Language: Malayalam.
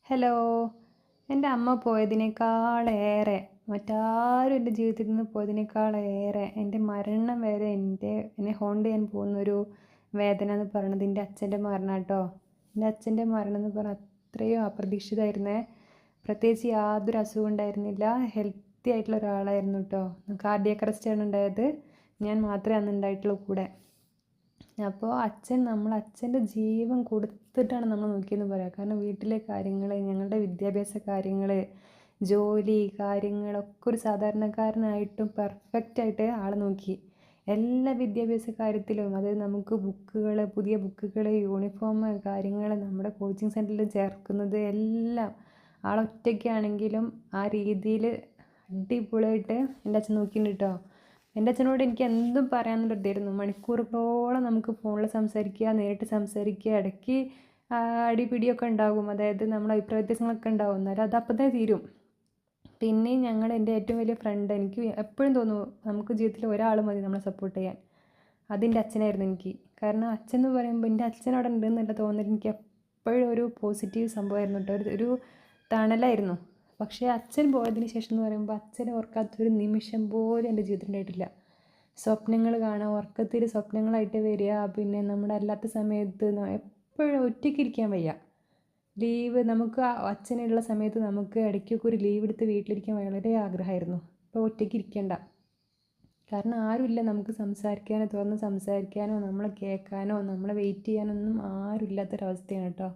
ഹലോ. എൻ്റെ അമ്മ പോയതിനേക്കാളേറെ മറ്റാരും എൻ്റെ ജീവിതത്തിൽ നിന്ന് പോയതിനേക്കാളേറെ എൻ്റെ മരണം വരെ എന്നെ ഹോണ്ട് ചെയ്യാൻ പോകുന്നൊരു വേദന എന്ന് പറയുന്നത് എൻ്റെ അച്ഛൻ്റെ മരണം കേട്ടോ. എൻ്റെ അച്ഛൻ്റെ മരണം എന്ന് പറഞ്ഞാൽ അത്രയും അപ്രതീക്ഷിതമായിരുന്നേ. പ്രത്യേകിച്ച് യാതൊരു അസുഖം ഉണ്ടായിരുന്നില്ല, ഹെൽത്തി ആയിട്ടുള്ള ഒരാളായിരുന്നു കേട്ടോ. കാർഡിയാക് അറസ്റ്റാണ് ഉണ്ടായത്. ഞാൻ മാത്രമേ അന്ന് ഉണ്ടായിട്ടുള്ളൂ കൂടെ. അപ്പോൾ അച്ഛൻ്റെ ജീവൻ കൊടുത്തിട്ടാണ് നമ്മൾ നോക്കിയെന്ന് പറയാം. കാരണം വീട്ടിലെ കാര്യങ്ങൾ, ഞങ്ങളുടെ വിദ്യാഭ്യാസ കാര്യങ്ങൾ, ജോലി കാര്യങ്ങളൊക്കെ ഒരു സാധാരണക്കാരനായിട്ടും പെർഫെക്റ്റായിട്ട് ആൾ നോക്കി. എല്ലാ വിദ്യാഭ്യാസ കാര്യത്തിലും, അതായത് നമുക്ക് ബുക്കുകൾ, പുതിയ ബുക്കുകൾ, യൂണിഫോം കാര്യങ്ങൾ, നമ്മുടെ കോച്ചിങ് സെൻറ്ററിൽ ചേർക്കുന്നത് എല്ലാം ആളൊറ്റയ്ക്കാണെങ്കിലും ആ രീതിയിൽ അടിപൊളിയായിട്ട് എൻ്റെ അച്ഛൻ നോക്കിയിട്ടുണ്ട് കേട്ടോ. എൻ്റെ അച്ഛനോട് എനിക്ക് എന്തും പറയാമെന്നുള്ളതായിരുന്നു. മണിക്കൂറുകളോളം നമുക്ക് ഫോണിൽ സംസാരിക്കുക, നേരിട്ട് സംസാരിക്കുക. ഇടയ്ക്ക് അടിപിടിയൊക്കെ ഉണ്ടാകും, അതായത് നമ്മുടെ അഭിപ്രായ വ്യത്യാസങ്ങളൊക്കെ ഉണ്ടാകും. എന്നാലും അത് അപ്പം തന്നെ തീരും. പിന്നെ എൻ്റെ ഏറ്റവും വലിയ ഫ്രണ്ട്, എനിക്ക് എപ്പോഴും തോന്നും നമുക്ക് ജീവിതത്തിൽ ഒരാൾ മതി നമ്മളെ സപ്പോർട്ട് ചെയ്യാൻ. അതിൻ്റെ അച്ഛനായിരുന്നു എനിക്ക്. കാരണം അച്ഛൻ എന്ന് പറയുമ്പോൾ എൻ്റെ അച്ഛൻ അവിടെ ഉണ്ടെന്നുള്ള തോന്നൽ എനിക്ക് എപ്പോഴും ഒരു പോസിറ്റീവ് സംഭവമായിരുന്നു കേട്ടോ, ഒരു തണലായിരുന്നു. പക്ഷേ അച്ഛൻ പോയതിന് ശേഷം എന്ന് പറയുമ്പോൾ അച്ഛനെ ഓർക്കാത്തൊരു നിമിഷം പോലും എൻ്റെ ജീവിതത്തിൽ ഉണ്ടായിട്ടില്ല. സ്വപ്നങ്ങൾ കാണുക, ഉറക്കത്തിൽ സ്വപ്നങ്ങളായിട്ട് വരിക, പിന്നെ നമ്മുടെ അല്ലാത്ത സമയത്ത് എപ്പോഴും ഒറ്റയ്ക്ക് ഇരിക്കാൻ വയ്യ. നമുക്ക് അച്ഛനുള്ള സമയത്ത് നമുക്ക് ഇടയ്ക്കൊക്കെ ഒരു ലീവ് എടുത്ത് വീട്ടിലിരിക്കാൻ വളരെ ആഗ്രഹമായിരുന്നു. ഇപ്പോൾ ഒറ്റയ്ക്ക് ഇരിക്കേണ്ട, കാരണം ആരുമില്ല നമുക്ക് സംസാരിക്കാനോ, തുറന്ന് സംസാരിക്കാനോ, നമ്മളെ കേൾക്കാനോ, നമ്മളെ വെയിറ്റ് ചെയ്യാനൊന്നും ആരും ഇല്ലാത്തൊരവസ്ഥയാണ് കേട്ടോ.